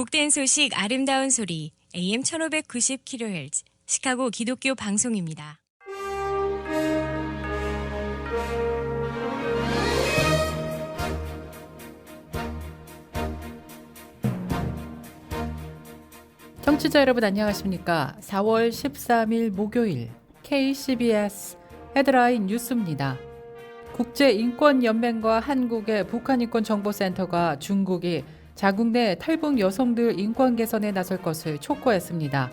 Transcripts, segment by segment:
복된 소식 아름다운 소리 AM 1590kHz 시카고 기독교 방송입니다. 청취자 여러분 안녕하십니까? 4월 13일 목요일 KCBS 헤드라인 뉴스입니다. 국제인권연맹과 한국의 북한인권정보센터가 중국이 자국 내 탈북 여성들 인권 개선에 나설 것을 촉구했습니다.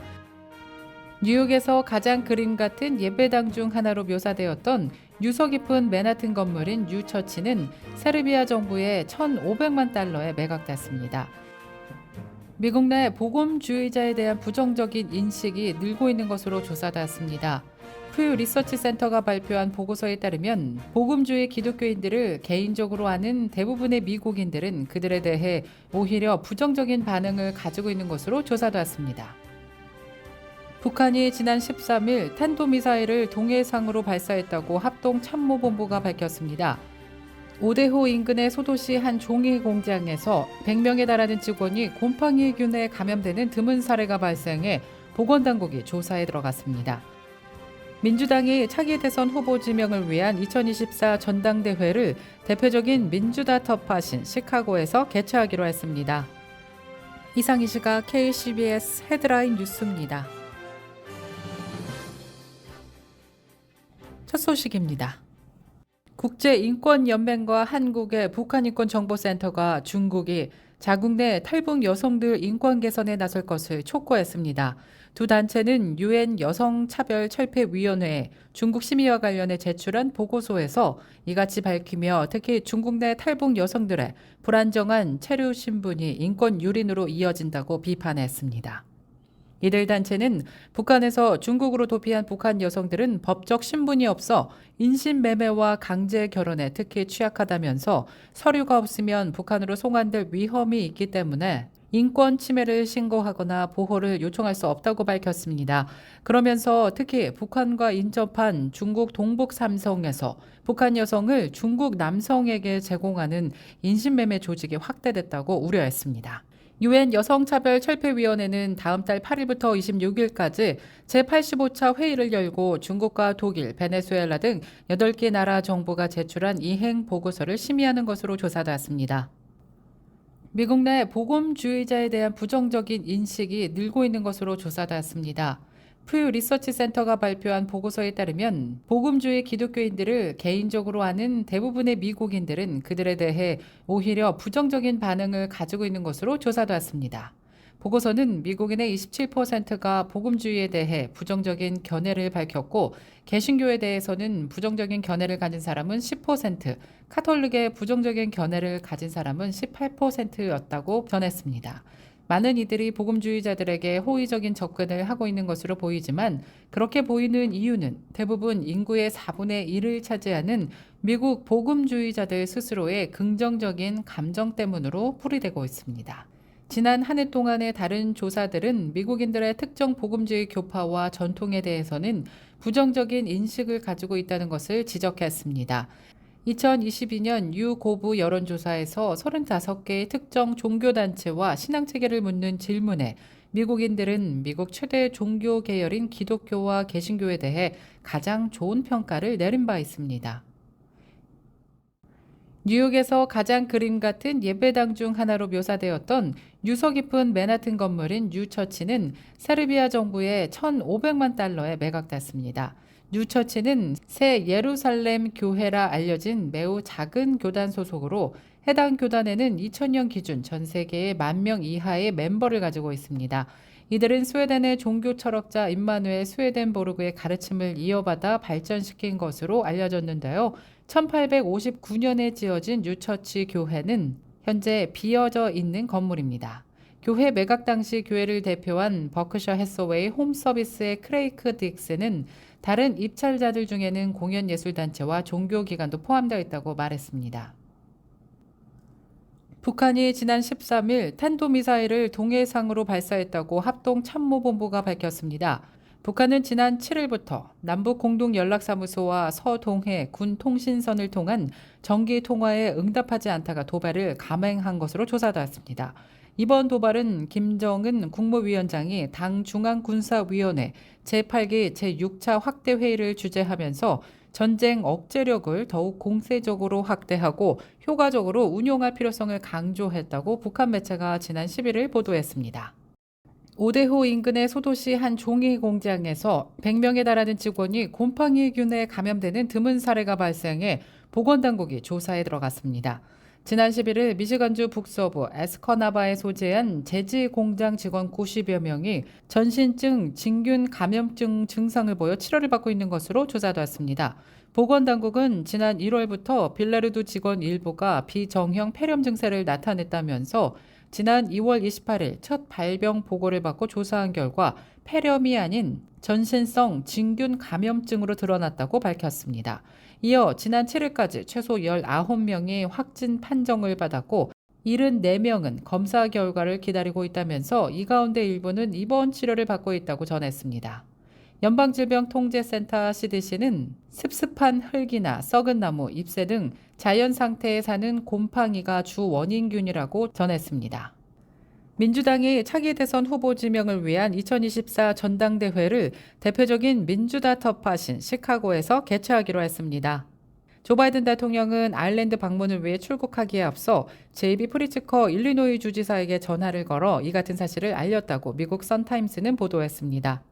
뉴욕에서 가장 그림 같은 예배당 중 하나로 묘사되었던 유서 깊은 맨하튼 건물인 뉴처치는 세르비아 정부의 1,500만 달러에 매각됐습니다. 미국 내 복음주의자에 대한 부정적인 인식이 늘고 있는 것으로 조사됐습니다. 퓨 리서치 센터가 발표한 보고서에 따르면 복음주의 기독교인들을 개인적으로 아는 대부분의 미국인들은 그들에 대해 오히려 부정적인 반응을 가지고 있는 것으로 조사됐습니다. 북한이 지난 13일 탄도미사일을 동해상으로 발사했다고 합동참모본부가 밝혔습니다. 오데호 인근의 소도시 한 종이 공장에서 100명에 달하는 직원이 곰팡이균에 감염되는 드문 사례가 발생해 보건당국이 조사에 들어갔습니다. 민주당이 차기 대선 후보 지명을 위한 2024 전당대회를 대표적인 민주당 터파신 시카고에서 개최하기로 했습니다. 이상 이 시각 KCBS 헤드라인 뉴스입니다. 첫 소식입니다. 국제인권연맹과 한국의 북한인권정보센터가 중국이 자국 내 탈북 여성들 인권 개선에 나설 것을 촉구했습니다. 두 단체는 유엔 여성차별철폐위원회에 중국 심의와 관련해 제출한 보고서에서 이같이 밝히며 특히 중국 내 탈북 여성들의 불안정한 체류 신분이 인권 유린으로 이어진다고 비판했습니다. 이들 단체는 북한에서 중국으로 도피한 북한 여성들은 법적 신분이 없어 인신매매와 강제 결혼에 특히 취약하다면서 서류가 없으면 북한으로 송환될 위험이 있기 때문에 인권 침해를 신고하거나 보호를 요청할 수 없다고 밝혔습니다. 그러면서 특히 북한과 인접한 중국 동북 삼성에서 북한 여성을 중국 남성에게 제공하는 인신매매 조직이 확대됐다고 우려했습니다. 유엔 여성차별철폐위원회는 다음 달 8일부터 26일까지 제85차 회의를 열고 중국과 독일, 베네수엘라 등 8개 나라 정부가 제출한 이행 보고서를 심의하는 것으로 조사됐습니다. 미국 내 복음주의자에 대한 부정적인 인식이 늘고 있는 것으로 조사됐습니다. 퓨 리서치 센터가 발표한 보고서에 따르면 복음주의 기독교인들을 개인적으로 아는 대부분의 미국인들은 그들에 대해 오히려 부정적인 반응을 가지고 있는 것으로 조사됐습니다. 보고서는 미국인의 27%가 복음주의에 대해 부정적인 견해를 밝혔고 개신교에 대해서는 부정적인 견해를 가진 사람은 10%, 카톨릭의 부정적인 견해를 가진 사람은 18%였다고 전했습니다. 많은 이들이 복음주의자들에게 호의적인 접근을 하고 있는 것으로 보이지만 그렇게 보이는 이유는 대부분 인구의 4분의 1을 차지하는 미국 복음주의자들 스스로의 긍정적인 감정 때문으로 풀이되고 있습니다. 지난 한 해 동안의 다른 조사들은 미국인들의 특정 복음주의 교파와 전통에 대해서는 부정적인 인식을 가지고 있다는 것을 지적했습니다. 2022년 유고부 여론조사에서 35개의 특정 종교단체와 신앙체계를 묻는 질문에 미국인들은 미국 최대 종교 계열인 기독교와 개신교에 대해 가장 좋은 평가를 내린 바 있습니다. 뉴욕에서 가장 그림 같은 예배당 중 하나로 묘사되었던 유서 깊은 맨하튼 건물인 뉴처치는 세르비아 정부의 1,500만 달러에 매각됐습니다. 뉴처치는 새 예루살렘 교회라 알려진 매우 작은 교단 소속으로 해당 교단에는 2000년 기준 전 세계의 10,000명 이하의 멤버를 가지고 있습니다. 이들은 스웨덴의 종교 철학자 임마누엘 스웨덴보르그의 가르침을 이어받아 발전시킨 것으로 알려졌는데요. 1859년에 지어진 뉴처치 교회는 현재 비어져 있는 건물입니다. 교회 매각 당시 교회를 대표한 버크셔 해서웨이 홈서비스의 크레이크 딕스는 다른 입찰자들 중에는 공연예술단체와 종교기관도 포함되어 있다고 말했습니다. 북한이 지난 13일 탄도미사일을 동해상으로 발사했다고 합동참모본부가 밝혔습니다. 북한은 지난 7일부터 남북공동연락사무소와 서동해 군통신선을 통한 정기 통화에 응답하지 않다가 도발을 감행한 것으로 조사됐습니다. 이번 도발은 김정은 국무위원장이 당 중앙군사위원회 제8기 제6차 확대 회의를 주재하면서 전쟁 억제력을 더욱 공세적으로 확대하고 효과적으로 운용할 필요성을 강조했다고 북한 매체가 지난 11일 보도했습니다. 오대호 인근의 소도시 한 종이 공장에서 100명에 달하는 직원이 곰팡이균에 감염되는 드문 사례가 발생해 보건당국이 조사에 들어갔습니다. 지난 11일 미시간주 북서부 에스커나바에 소재한 제지 공장 직원 90여 명이 전신증, 진균 감염증 증상을 보여 치료를 받고 있는 것으로 조사됐습니다. 보건당국은 지난 1월부터 빌라르두 직원 일부가 비정형 폐렴 증세를 나타냈다면서 지난 2월 28일 첫 발병 보고를 받고 조사한 결과 폐렴이 아닌 전신성 진균 감염증으로 드러났다고 밝혔습니다. 이어 지난 7일까지 최소 19명이 확진 판정을 받았고 74명은 검사 결과를 기다리고 있다면서 이 가운데 일부는 입원 치료를 받고 있다고 전했습니다. 연방질병통제센터 CDC는 습습한 흙이나 썩은 나무, 잎새 등 자연 상태에 사는 곰팡이가 주 원인균이라고 전했습니다. 민주당이 차기 대선 후보 지명을 위한 2024 전당대회를 대표적인 민주다 터파신 시카고에서 개최하기로 했습니다. 조 바이든 대통령은 아일랜드 방문을 위해 출국하기에 앞서 제이비 프리츠커 일리노이 주지사에게 전화를 걸어 이 같은 사실을 알렸다고 미국 선타임스는 보도했습니다.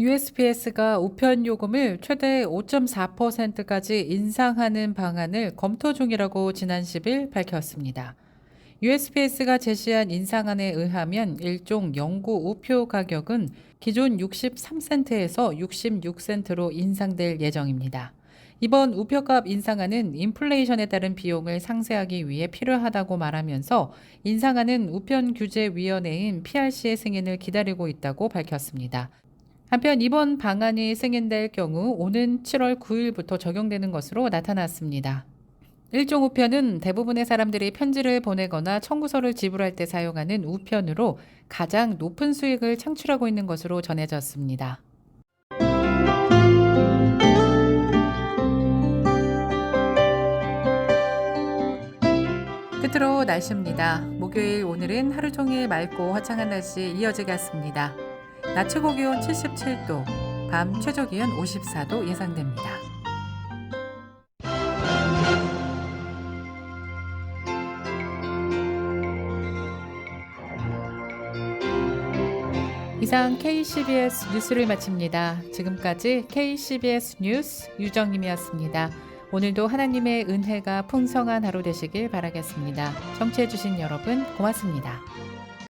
USPS가 우편 요금을 최대 5.4%까지 인상하는 방안을 검토 중이라고 지난 10일 밝혔습니다. USPS가 제시한 인상안에 의하면 일종 영구 우표 가격은 기존 63센트에서 66센트로 인상될 예정입니다. 이번 우표값 인상안은 인플레이션에 따른 비용을 상쇄하기 위해 필요하다고 말하면서 인상안은 우편규제위원회인 PRC의 승인을 기다리고 있다고 밝혔습니다. 한편 이번 방안이 승인될 경우 오는 7월 9일부터 적용되는 것으로 나타났습니다. 일종 우편은 대부분의 사람들이 편지를 보내거나 청구서를 지불할 때 사용하는 우편으로 가장 높은 수익을 창출하고 있는 것으로 전해졌습니다. 끝으로 날씨입니다. 목요일 오늘은 하루 종일 맑고 화창한 날씨 이어지겠습니다. 낮 최고 기온 77도, 밤 최저 기온 54도 예상됩니다. 이상 KCBS 뉴스를 마칩니다. 지금까지 KCBS 뉴스 유정님이었습니다. 오늘도 하나님의 은혜가 풍성한 하루 되시길 바라겠습니다. 청취해주신 여러분 고맙습니다.